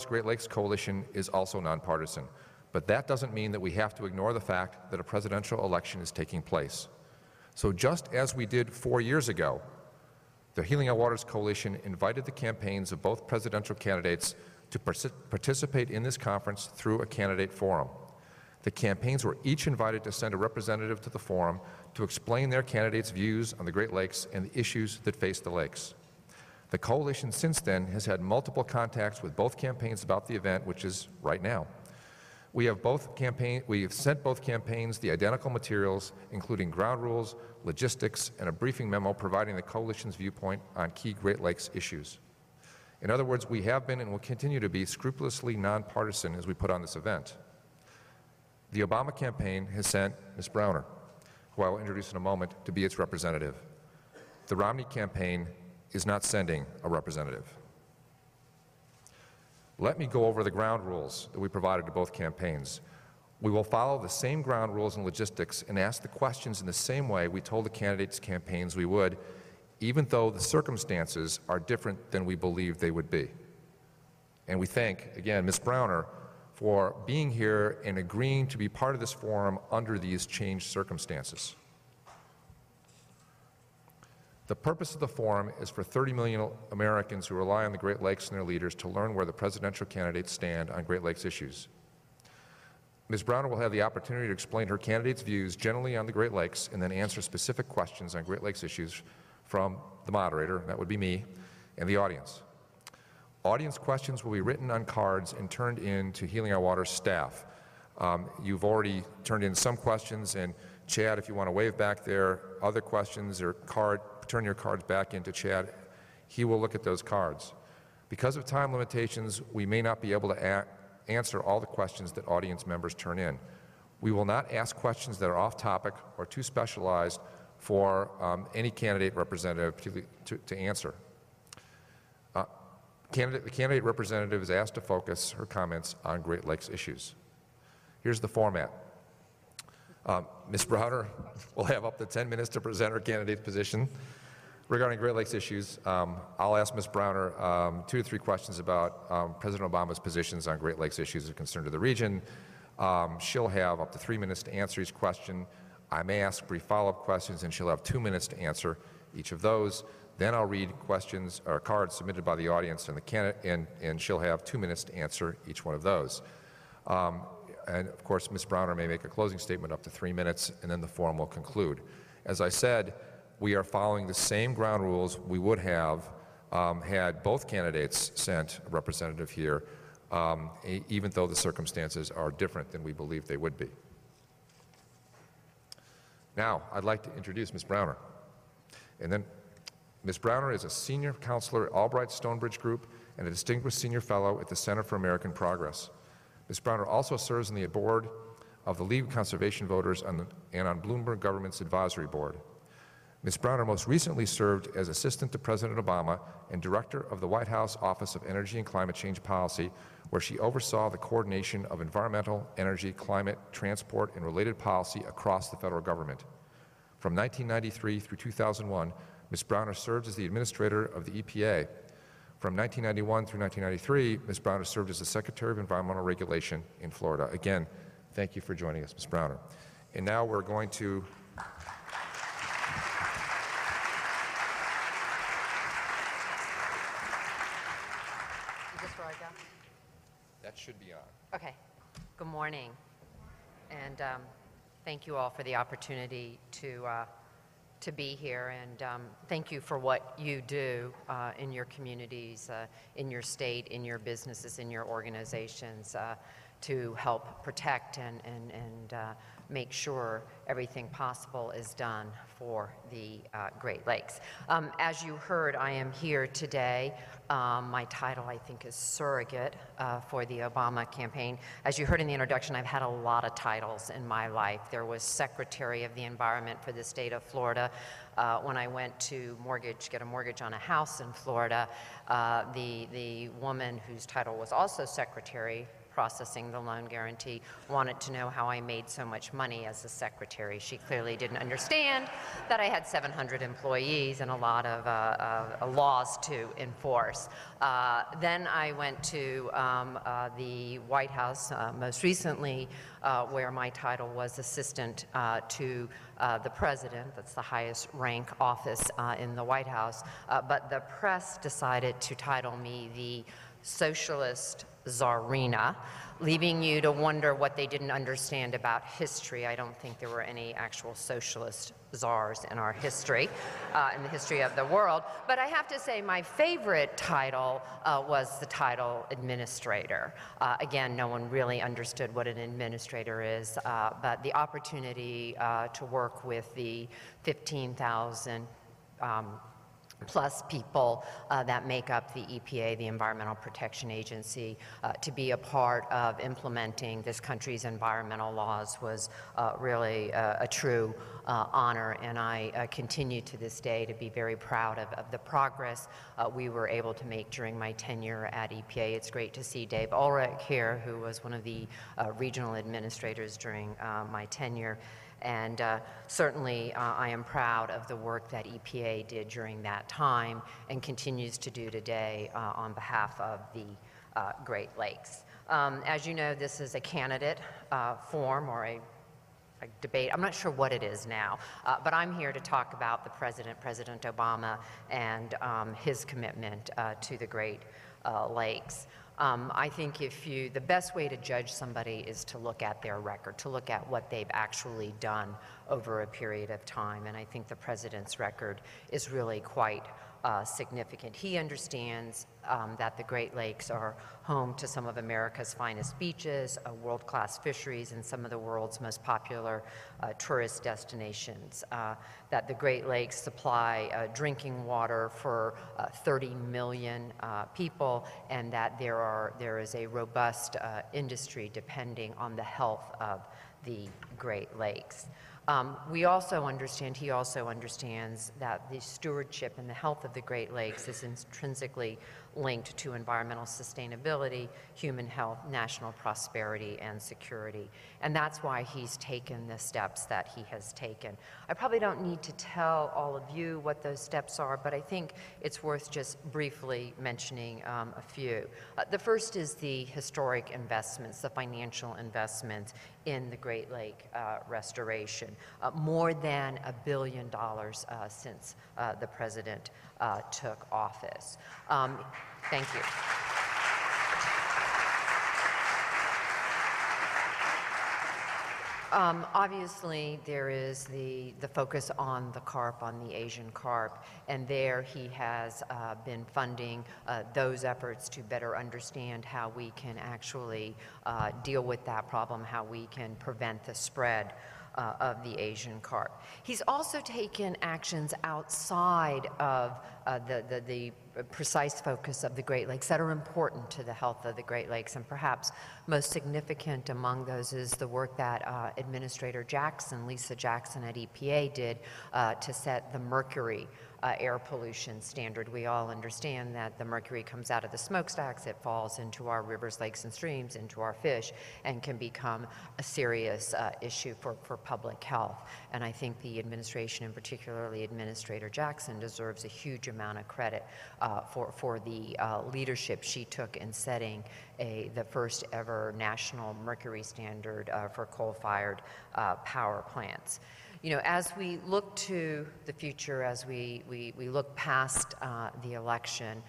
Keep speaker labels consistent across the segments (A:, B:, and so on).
A: Great Lakes Coalition is also nonpartisan, but that doesn't mean that we have to ignore the fact that a presidential election is taking place. So just as we did 4 years ago, the Healing Our Waters Coalition invited the campaigns of both presidential candidates to participate in this conference through a candidate forum. The campaigns were each invited to send a representative to the forum to explain their candidates' views on the Great Lakes and the issues that face the lakes. The coalition since then has had multiple contacts with both campaigns about the event, which is right now. We have sent both campaigns the identical materials, including ground rules, logistics, and a briefing memo providing the coalition's viewpoint on key Great Lakes issues. In other words, we have been and will continue to be scrupulously nonpartisan as we put on this event. The Obama campaign has sent Ms. Browner, who I will introduce in a moment, to be its representative. The Romney campaign is not sending a representative. Let me go over the ground rules that we provided to both campaigns. We will follow the same ground rules and logistics and ask the questions in the same way we told the candidates' campaigns we would, even though the circumstances are different than we believed they would be. And we thank, again, Ms. Browner for being here and agreeing to be part of this forum under these changed circumstances. The purpose of the forum is for 30 million Americans who rely on the Great Lakes and their leaders to learn where the presidential candidates stand on Great Lakes issues. Ms. Browner will have the opportunity to explain her candidates' views generally on the Great Lakes and then answer specific questions on Great Lakes issues from the moderator, that would be me, and the audience. Audience questions will be written on cards and turned in to Healing Our Waters staff. You've already turned in some questions, and Chad, if you want to wave back there, other questions or turn your cards back into Chad. He will look at those cards. Because of time limitations, we may not be able to answer all the questions that audience members turn in. We will not ask questions that are off topic or too specialized for any candidate representative to answer. The candidate representative is asked to focus her comments on Great Lakes issues. Here's the format. Ms. Browner will have up to 10 minutes to present her candidate's position regarding Great Lakes issues. I'll ask Ms. Browner 2 to 3 questions about President Obama's positions on Great Lakes issues of concern to the region. She'll have up to 3 minutes to answer each question. I may ask brief follow-up questions, and she'll have 2 minutes to answer each of those. Then I'll read questions or cards submitted by the audience and the candidate, and she'll have 2 minutes to answer each one of those. And of course, Ms. Browner may make a closing statement up to 3 minutes, and then the forum will conclude. As I said, we are following the same ground rules we would have had both candidates sent a representative here, even though the circumstances are different than we believe they would be. Now, I'd like to introduce Ms. Browner. And then Ms. Browner is a senior counselor at Albright Stonebridge Group and a distinguished senior fellow at the Center for American Progress. Ms. Browner also serves on the board of the League of Conservation Voters and on Bloomberg Government's Advisory Board. Ms. Browner most recently served as Assistant to President Obama and Director of the White House Office of Energy and Climate Change Policy, where she oversaw the coordination of environmental, energy, climate, transport, and related policy across the federal government. From 1993 through 2001, Ms. Browner served as the Administrator of the EPA. From 1991 through 1993, Ms. Browner served as the Secretary of Environmental Regulation in Florida. Again, thank you for joining us, Ms. Browner. And now we're going to that should be on.
B: Okay. Good morning. And thank you all for the opportunity to be here, and thank you for what you do in your communities, in your state, in your businesses, in your organizations to help protect and make sure everything possible is done for the Great Lakes. As you heard, I am here today. My title, I think, is surrogate for the Obama campaign. As you heard in the introduction, I've had a lot of titles in my life. There was Secretary of the Environment for the state of Florida. When I went to get a mortgage on a house in Florida, the woman whose title was also Secretary, processing the loan guarantee, wanted to know how I made so much money as a secretary. She clearly didn't understand that I had 700 employees and a lot of laws to enforce. Then I went to the White House, most recently, where my title was assistant to the president. That's the highest rank office in the White House. But the press decided to title me the Socialist Czarina, leaving you to wonder what they didn't understand about history. I don't think there were any actual socialist czars in our history, in the history of the world. But I have to say my favorite title was the title administrator. Again, no one really understood what an administrator is, but the opportunity to work with the 15,000 plus people that make up the EPA, the Environmental Protection Agency, to be a part of implementing this country's environmental laws was really a true honor, and I continue to this day to be very proud of the progress we were able to make during my tenure at EPA. It's great to see Dave Ulrich here, who was one of the regional administrators during my tenure. And certainly I am proud of the work that EPA did during that time and continues to do today on behalf of the Great Lakes. As you know, this is a candidate forum or a debate. I'm not sure what it is now, but I'm here to talk about the President Obama, and his commitment to the Great Lakes. I think the best way to judge somebody is to look at their record, to look at what they've actually done over a period of time. And I think the president's record is really quite significant. He understands that the Great Lakes are home to some of America's finest beaches, world-class fisheries, and some of the world's most popular tourist destinations. That the Great Lakes supply drinking water for 30 million people, and that there is a robust industry depending on the health of the Great Lakes. He also understands that the stewardship and the health of the Great Lakes is intrinsically linked to environmental sustainability, human health, national prosperity, and security. And that's why he's taken the steps that he has taken. I probably don't need to tell all of you what those steps are, but I think it's worth just briefly mentioning a few. The first is the historic investments, the financial investments in the Great Lake restoration. More than $1 billion since the president took office. Thank you. Obviously, there is the focus on the carp, on the Asian carp, and there he has been funding those efforts to better understand how we can actually deal with that problem, how we can prevent the spread of the Asian carp. He's also taken actions outside of the precise focus of the Great Lakes that are important to the health of the Great Lakes, and perhaps most significant among those is the work that Administrator Jackson, Lisa Jackson at EPA, did to set the mercury air pollution standard. We all understand that the mercury comes out of the smokestacks, it falls into our rivers, lakes, and streams, into our fish, and can become a serious issue for public health. And I think the administration, and particularly Administrator Jackson, deserves a huge amount of credit for the leadership she took in setting the first ever national mercury standard for coal-fired power plants. You know, as we look to the future, as we look past the election,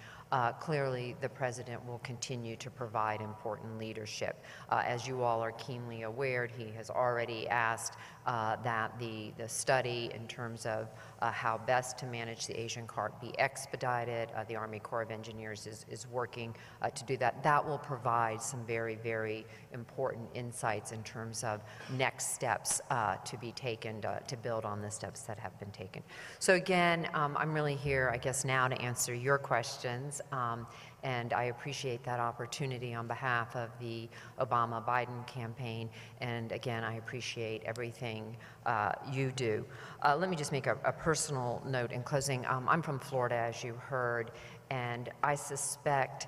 B: clearly the president will continue to provide important leadership. As you all are keenly aware, he has already asked that the study in terms of how best to manage the Asian carp be expedited. The Army Corps of Engineers is working to do that. That will provide some very, very important insights in terms of next steps to be taken to build on the steps that have been taken. So again, I'm really here, I guess, now to answer your questions. And I appreciate that opportunity on behalf of the Obama-Biden campaign. And again, I appreciate everything you do. Let me just make a personal note in closing. I'm from Florida, as you heard, and I suspect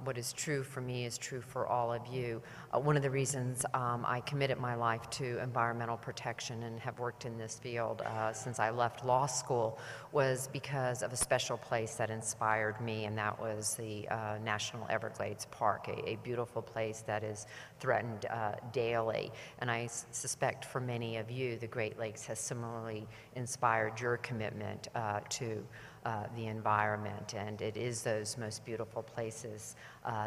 B: what is true for me is true for all of you. One of the reasons I committed my life to environmental protection and have worked in this field since I left law school was because of a special place that inspired me, and that was the National Everglades Park, a beautiful place that is threatened daily. And I suspect for many of you, the Great Lakes has similarly inspired your commitment to the environment, and it is those most beautiful places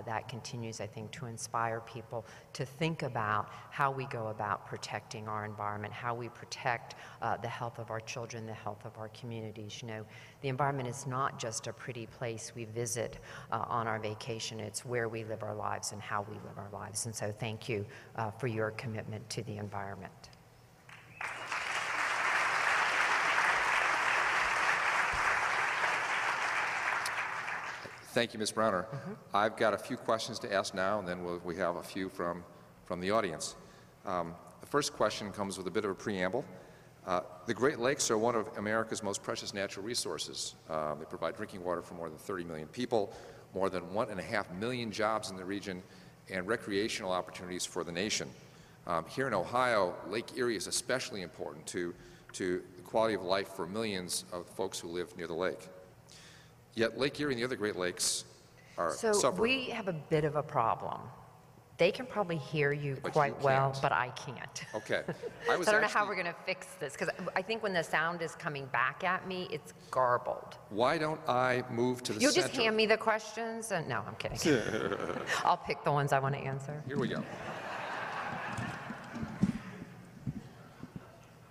B: that continues, I think, to inspire people to think about how we go about protecting our environment, how we protect the health of our children, the health of our communities. You know, the environment is not just a pretty place we visit on our vacation, it's where we live our lives and how we live our lives. And so thank you for your commitment to the environment.
A: Thank you, Ms. Browner. I've got a few questions to ask now, and then we have a few from the audience. The first question comes with a bit of a preamble. The Great Lakes are one of America's most precious natural resources. They provide drinking water for more than 30 million people, more than 1.5 million jobs in the region, and recreational opportunities for the nation. Here in Ohio, Lake Erie is especially important to the quality of life for millions of folks who live near the lake. Yet Lake Erie and the other Great Lakes are suffering.
B: We have a bit of a problem. They can probably hear you
A: But
B: quite
A: you
B: well,
A: can't.
B: but I can't.
A: Okay.
B: So I don't know how we're going to fix this, because I think when the sound is coming back at me, it's garbled.
A: Why don't I move to the
B: You'll
A: center?
B: just hand me the questions? And no, I'm kidding. I'll pick the ones I want to answer.
A: Here we go.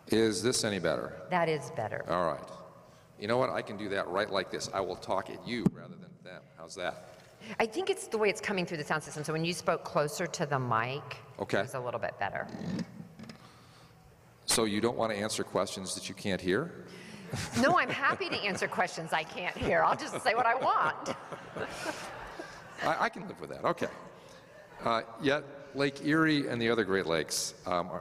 A: Is this any better?
B: That is better.
A: All right. You know what? I can do that right like this. I will talk at you rather than them. How's that?
B: I think it's the way it's coming through the sound system. So when you spoke closer to the mic,
A: Okay.
B: it was a little bit better.
A: So you don't want to answer questions that you can't hear?
B: No, I'm happy to answer questions I can't hear. I'll just say what I want.
A: I can live with that. Okay. Yet Lake Erie and the other Great Lakes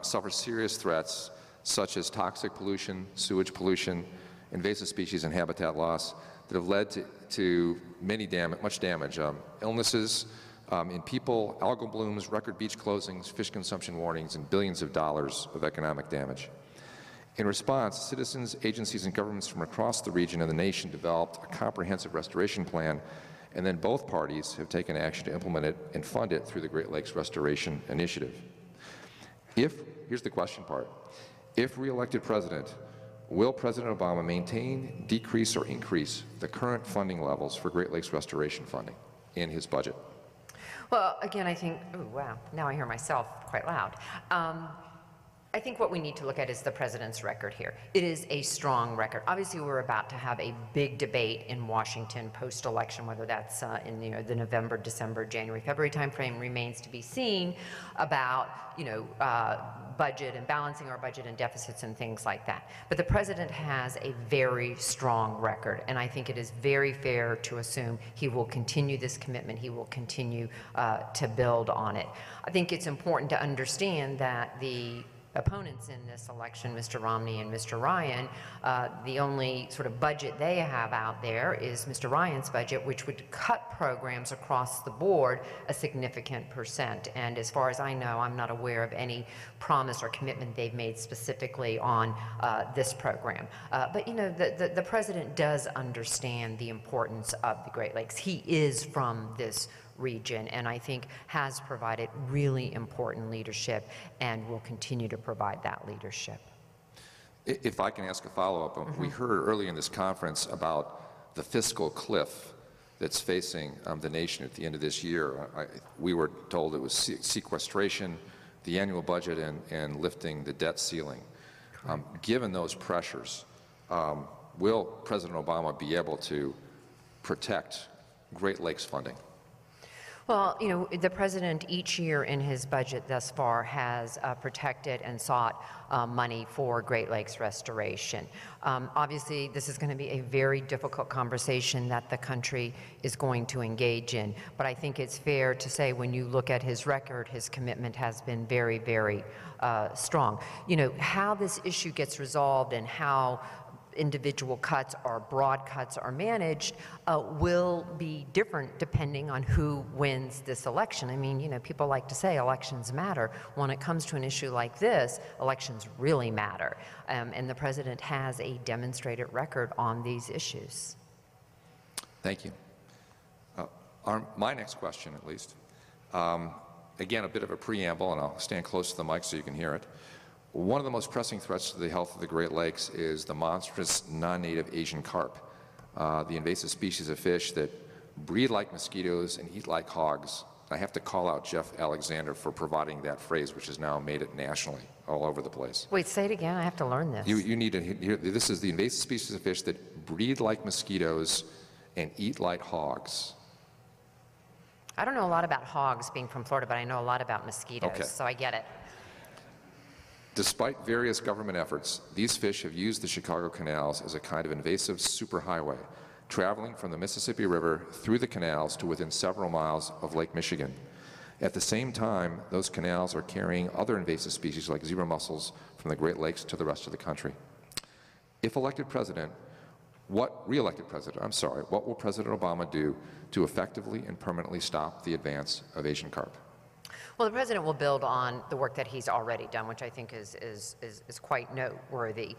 A: suffer serious threats such as toxic pollution, sewage pollution, invasive species and habitat loss that have led to much damage, illnesses in people, algal blooms, record beach closings, fish consumption warnings, and billions of dollars of economic damage. In response, citizens, agencies, and governments from across the region and the nation developed a comprehensive restoration plan, and then both parties have taken action to implement it and fund it through the Great Lakes Restoration Initiative. Here's the question part, if re-elected president, will President Obama maintain, decrease, or increase the current funding levels for Great Lakes restoration funding in his budget?
B: Well, again, I think, oh, wow, now I hear myself quite loud. I think what we need to look at is the president's record here. It is a strong record. Obviously, we're about to have a big debate in Washington post-election, whether that's in the November, December, January, February timeframe remains to be seen about budget and balancing our budget and deficits and things like that. But the president has a very strong record, and I think it is very fair to assume he will continue this commitment. He will continue to build on it. I think it's important to understand that the opponents in this election, Mr. Romney and Mr. Ryan, the only sort of budget they have out there is Mr. Ryan's budget, which would cut programs across the board a significant percent. And as far as I know, I'm not aware of any promise or commitment they've made specifically on this program. But the president does understand the importance of the Great Lakes. He is from this region, and I think has provided really important leadership and will continue to provide that leadership.
A: If I can ask a follow-up, we heard earlier in this conference about the fiscal cliff that's facing the nation at the end of this year. We were told it was sequestration, the annual budget, and lifting the debt ceiling. Given those pressures, will President Obama be able to protect Great Lakes funding?
B: Well, the president each year in his budget thus far has protected and sought money for Great Lakes restoration. Obviously, this is going to be a very difficult conversation that the country is going to engage in. But I think it's fair to say when you look at his record, his commitment has been very, very strong. How this issue gets resolved and how individual cuts or broad cuts are managed will be different depending on who wins this election. I mean, you know, people like to say elections matter. When it comes to an issue like this, elections really matter. And the president has a demonstrated record on these issues.
A: Thank you. My next question, at least, again, a bit of a preamble, and I'll stand close to the mic so you can hear it. One of the most pressing threats to the health of the Great Lakes is the monstrous non-native Asian carp, the invasive species of fish that breed like mosquitoes and eat like hogs. I have to call out Jeff Alexander for providing that phrase, which has now made it nationally all over the place.
B: Wait, say it again. I have to learn this.
A: You need to hear, this is the invasive species of fish that breed like mosquitoes and eat like hogs.
B: I don't know a lot about hogs being from Florida, but I know a lot about mosquitoes,
A: Okay.
B: so I get it.
A: Despite various government efforts, these fish have used the Chicago canals as a kind of invasive superhighway, traveling from the Mississippi River through the canals to within several miles of Lake Michigan. At the same time, those canals are carrying other invasive species like zebra mussels from the Great Lakes to the rest of the country. If elected president, what will President Obama do to effectively and permanently stop the advance of Asian carp?
B: Well, the president will build on the work that he's already done, which I think is quite noteworthy.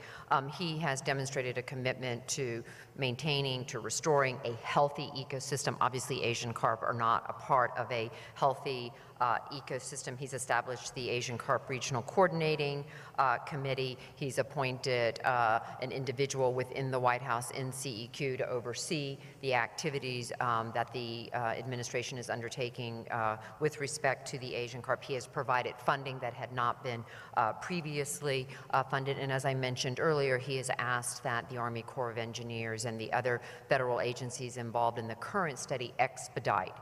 B: He has demonstrated a commitment to maintaining, to restoring a healthy ecosystem. Obviously, Asian carp are not a part of a healthy ecosystem. He's established the Asian Carp Regional Coordinating Committee. He's appointed an individual within the White House in CEQ to oversee the activities that the administration is undertaking with respect to the Asian carp. He has provided funding that had not been previously funded, and as I mentioned earlier, he has asked that the Army Corps of Engineers and the other federal agencies involved in the current study expedite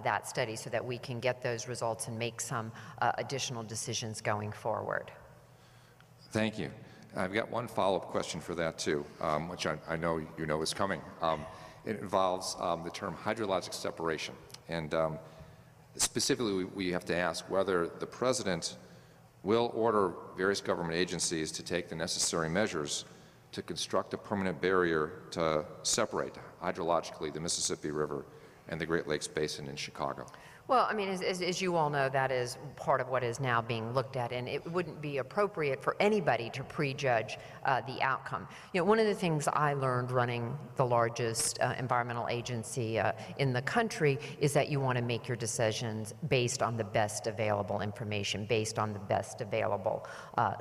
B: that study so that we can get those results and make some additional decisions going forward.
A: Thank you. I've got one follow-up question for that too, which I know you know is coming. It involves the term hydrologic separation. And specifically, we have to ask whether the President will order various government agencies to take the necessary measures to construct a permanent barrier to separate hydrologically the Mississippi River and the Great Lakes Basin in Chicago.
B: Well, I mean, as you all know, that is part of what is now being looked at, and it wouldn't be appropriate for anybody to prejudge the outcome. You know, one of the things I learned running the largest environmental agency in the country is that you want to make your decisions based on the best available information, based on the best available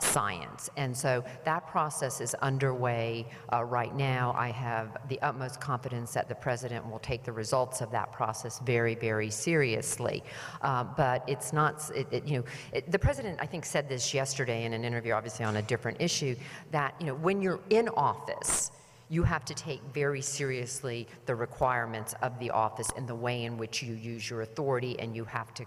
B: science. And so that process is underway right now. I have the utmost confidence that the President will take the results of that process very, very seriously. But it's not, the President, I think, said this yesterday in an interview, obviously on a different issue, that, you know, when you're in office, you have to take very seriously the requirements of the office and the way in which you use your authority, and you have to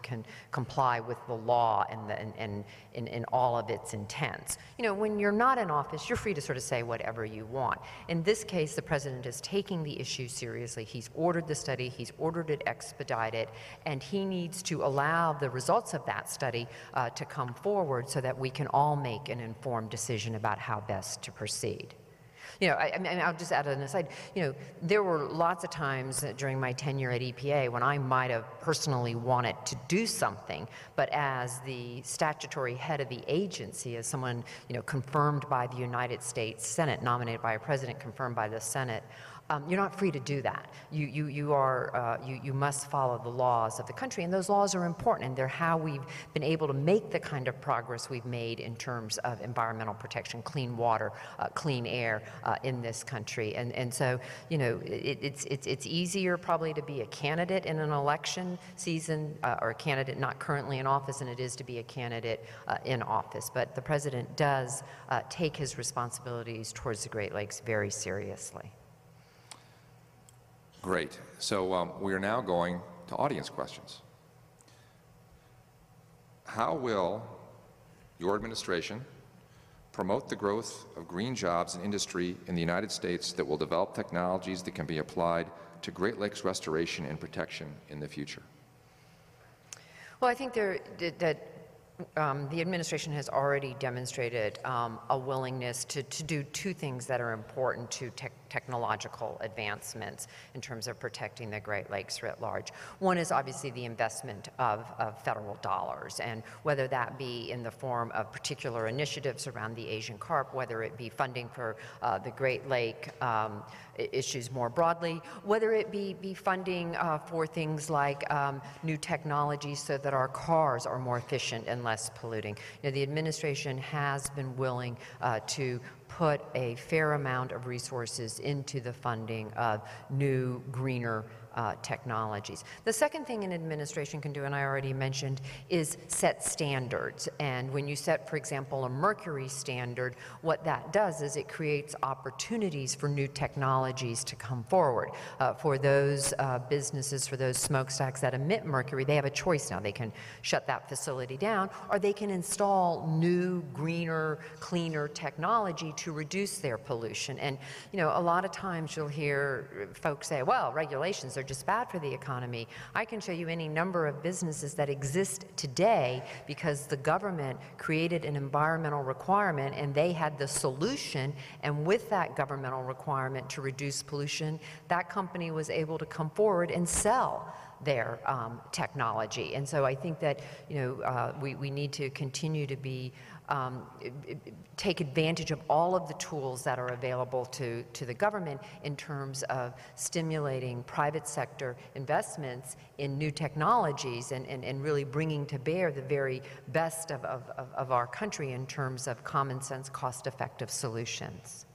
B: comply with the law and in all of its intents. You know, when you're not in office, you're free to sort of say whatever you want. In this case, the President is taking the issue seriously. He's ordered the study, he's ordered it expedited, and he needs to allow the results of that study to come forward so that we can all make an informed decision about how best to proceed. You know, I mean, I'll just add an aside. You know, there were lots of times during my tenure at EPA when I might have personally wanted to do something, but as the statutory head of the agency, as someone, you know, confirmed by the United States Senate, nominated by a president, confirmed by the Senate, you're not free to do that. You must follow the laws of the country, and those laws are important, and they're how we've been able to make the kind of progress we've made in terms of environmental protection, clean water, clean air in this country. And so, you know, it's easier probably to be a candidate in an election season or a candidate not currently in office than it is to be a candidate in office. But the President does take his responsibilities towards the Great Lakes very seriously.
A: Great. So we are now going to audience questions. How will your administration promote the growth of green jobs and industry in the United States that will develop technologies that can be applied to Great Lakes restoration and protection in the future?
B: Well, I think that The administration has already demonstrated a willingness to do two things that are important to technological advancements in terms of protecting the Great Lakes writ large. One is obviously the investment of federal dollars, and whether that be in the form of particular initiatives around the Asian carp, whether it be funding for the Great Lake issues more broadly, whether it be funding for things like new technologies so that our cars are more efficient and less polluting. You know, the administration has been willing to put a fair amount of resources into the funding of new, greener technologies. The second thing an administration can do, and I already mentioned, is set standards. And when you set, for example, a mercury standard, what that does is it creates opportunities for new technologies to come forward. For those businesses, for those smokestacks that emit mercury, they have a choice now. They can shut that facility down, or they can install new, greener, cleaner technology to reduce their pollution. And, you know, a lot of times you'll hear folks say, well, regulations are just bad for the economy. I can show you any number of businesses that exist today because the government created an environmental requirement and they had the solution, and with that governmental requirement to reduce pollution, that company was able to come forward and sell their technology. And so I think that, you know, we need to continue to be take advantage of all of the tools that are available to the government in terms of stimulating private sector investments in new technologies and really bringing to bear the very best of our country in terms of common sense, cost-effective solutions.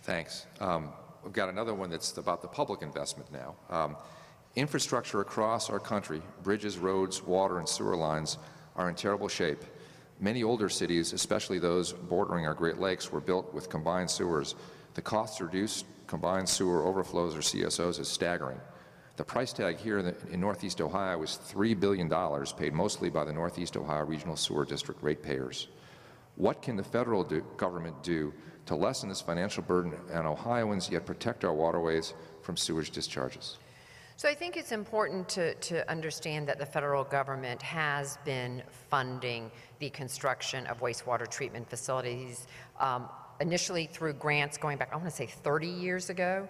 A: Thanks. We've got another one that's about the public investment now. Infrastructure across our country, bridges, roads, water, and sewer lines are in terrible shape. Many older cities, especially those bordering our Great Lakes, were built with combined sewers. The cost to reduce combined sewer overflows, or CSOs, is staggering. The price tag here in Northeast Ohio is $3 billion, paid mostly by the Northeast Ohio Regional Sewer District ratepayers. What can the federal government do to lessen this financial burden on Ohioans, yet protect our waterways from sewage discharges?
B: So I think it's important to understand that the federal government has been funding the construction of wastewater treatment facilities, initially through grants going back, I want to say 30 years ago,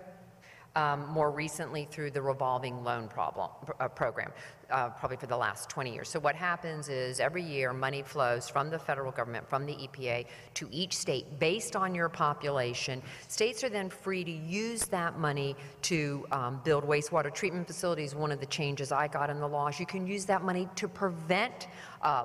B: more recently through the revolving loan program, probably for the last 20 years. So what happens is every year money flows from the federal government, from the EPA, to each state based on your population. States are then free to use that money to build wastewater treatment facilities. One of the changes I got in the law is you can use that money to prevent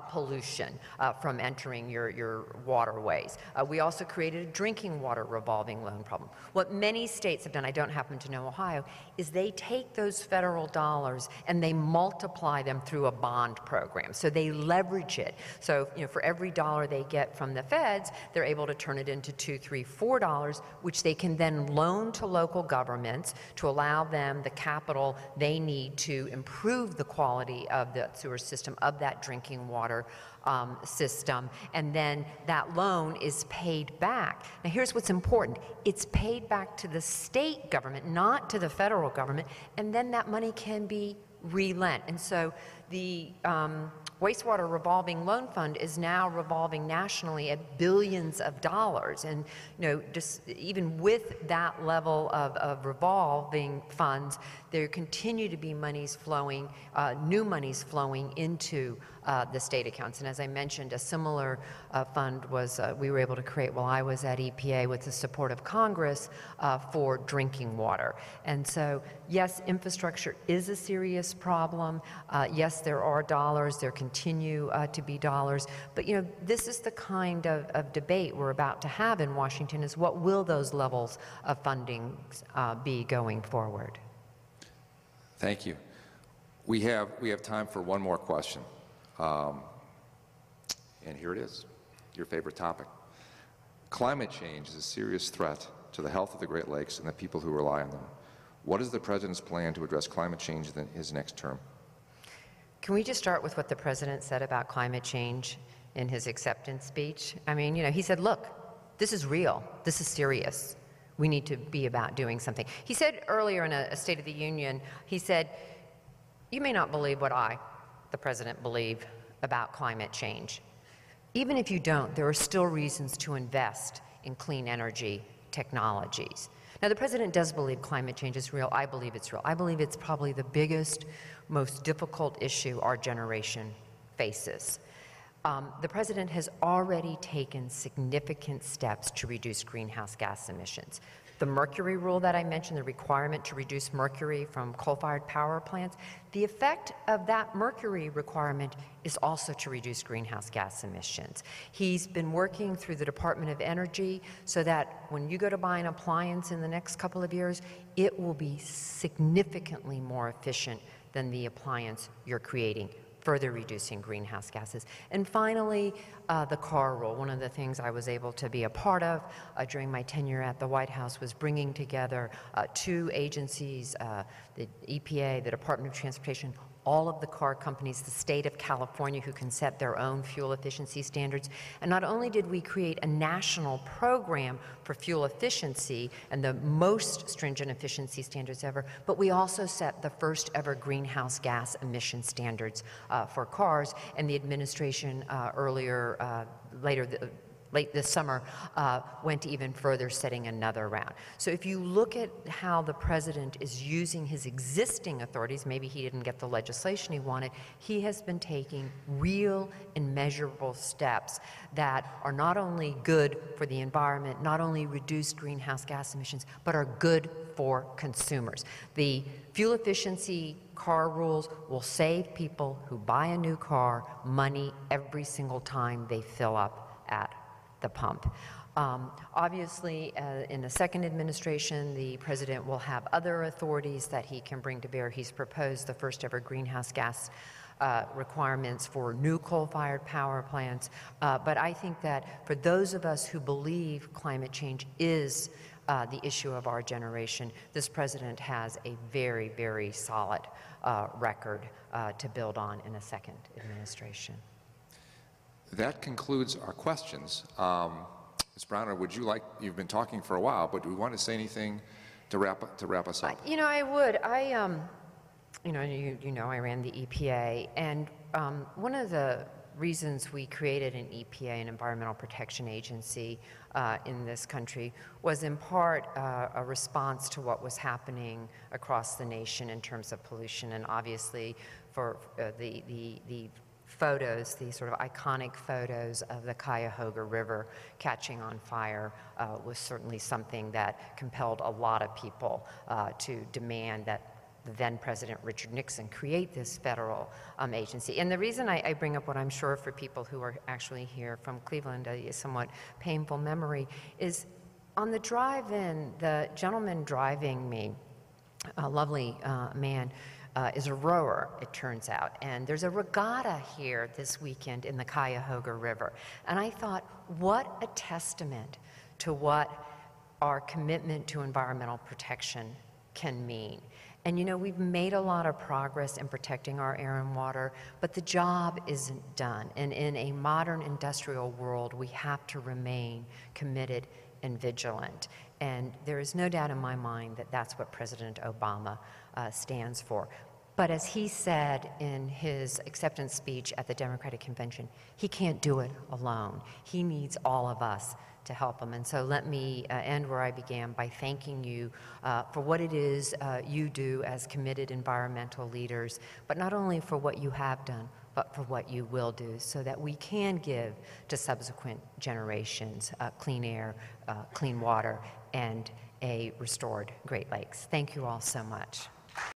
B: pollution from entering your waterways. We also created a drinking water revolving loan problem. What many states have done, I don't happen to know Ohio, is they take those federal dollars and they multiply them through a bond program. So they leverage it. So, you know, for every dollar they get from the feds, they're able to turn it into $2, $3, $4, which they can then loan to local governments to allow them the capital they need to improve the quality of the sewer system, of that drinking water system, and then that loan is paid back. Now here's what's important. It's paid back to the state government, not to the federal government, and then that money can be relent. And so the wastewater revolving loan fund is now revolving nationally at billions of dollars. And, you know, just even with that level of revolving funds, there continue to be monies flowing, new monies flowing into the state accounts. And as I mentioned, a similar fund was, we were able to create while I was at EPA with the support of Congress for drinking water. And so, yes, infrastructure is a serious problem. Yes, there are dollars, there continue to be dollars, but, you know, this is the kind of debate we're about to have in Washington, is what will those levels of funding be going forward?
A: Thank you. We have time for one more question. And here it is, your favorite topic. Climate change is a serious threat to the health of the Great Lakes and the people who rely on them. What is the President's plan to address climate change in his next term?
B: Can we just start with what the President said about climate change in his acceptance speech? I mean, you know, he said, look, this is real, this is serious. We need to be about doing something. He said earlier in a State of the Union, he said, you may not believe what I, the President, believe about climate change. Even if you don't, there are still reasons to invest in clean energy technologies. Now, the president does believe climate change is real. I believe it's real. I believe it's probably the biggest, most difficult issue our generation faces. The president has already taken significant steps to reduce greenhouse gas emissions. The mercury rule that I mentioned, the requirement to reduce mercury from coal-fired power plants, the effect of that mercury requirement is also to reduce greenhouse gas emissions. He's been working through the Department of Energy so that when you go to buy an appliance in the next couple of years, it will be significantly more efficient than the appliance you're creating, further reducing greenhouse gases. And finally, the car rule. One of the things I was able to be a part of during my tenure at the White House was bringing together two agencies, the EPA, the Department of Transportation, all of the car companies, the state of California, who can set their own fuel efficiency standards. And not only did we create a national program for fuel efficiency and the most stringent efficiency standards ever, but we also set the first ever greenhouse gas emission standards for cars. And the administration late this summer, went even further, setting another round. So if you look at how the president is using his existing authorities, maybe he didn't get the legislation he wanted, he has been taking real and measurable steps that are not only good for the environment, not only reduce greenhouse gas emissions, but are good for consumers. The fuel efficiency car rules will save people who buy a new car money every single time they fill up at the pump. Obviously, in the second administration, the president will have other authorities that he can bring to bear. He's proposed the first ever greenhouse gas requirements for new coal-fired power plants. But I think that for those of us who believe climate change is the issue of our generation, this president has a very, very solid record to build on in a second administration.
A: That concludes our questions. Ms. Browner, would you like, you've been talking for a while, but do we want to say anything to wrap us up?
B: You know, I would. You know, I ran the EPA, and one of the reasons we created an EPA, an Environmental Protection Agency, in this country was in part a response to what was happening across the nation in terms of pollution, and obviously for the photos, these sort of iconic photos of the Cuyahoga River catching on fire was certainly something that compelled a lot of people to demand that the then President Richard Nixon create this federal agency. And the reason I bring up what I'm sure for people who are actually here from Cleveland, a somewhat painful memory, is on the drive-in, the gentleman driving me, a lovely man, is a rower, it turns out. And there's a regatta here this weekend in the Cuyahoga River. And I thought, what a testament to what our commitment to environmental protection can mean. And you know, we've made a lot of progress in protecting our air and water, but the job isn't done. And in a modern industrial world, we have to remain committed and vigilant. And there is no doubt in my mind that that's what President Obama stands for. But as he said in his acceptance speech at the Democratic Convention, he can't do it alone. He needs all of us to help him. And so let me end where I began by thanking you for what it is you do as committed environmental leaders, but not only for what you have done, but for what you will do, so that we can give to subsequent generations clean air, clean water, and a restored Great Lakes. Thank you all so much.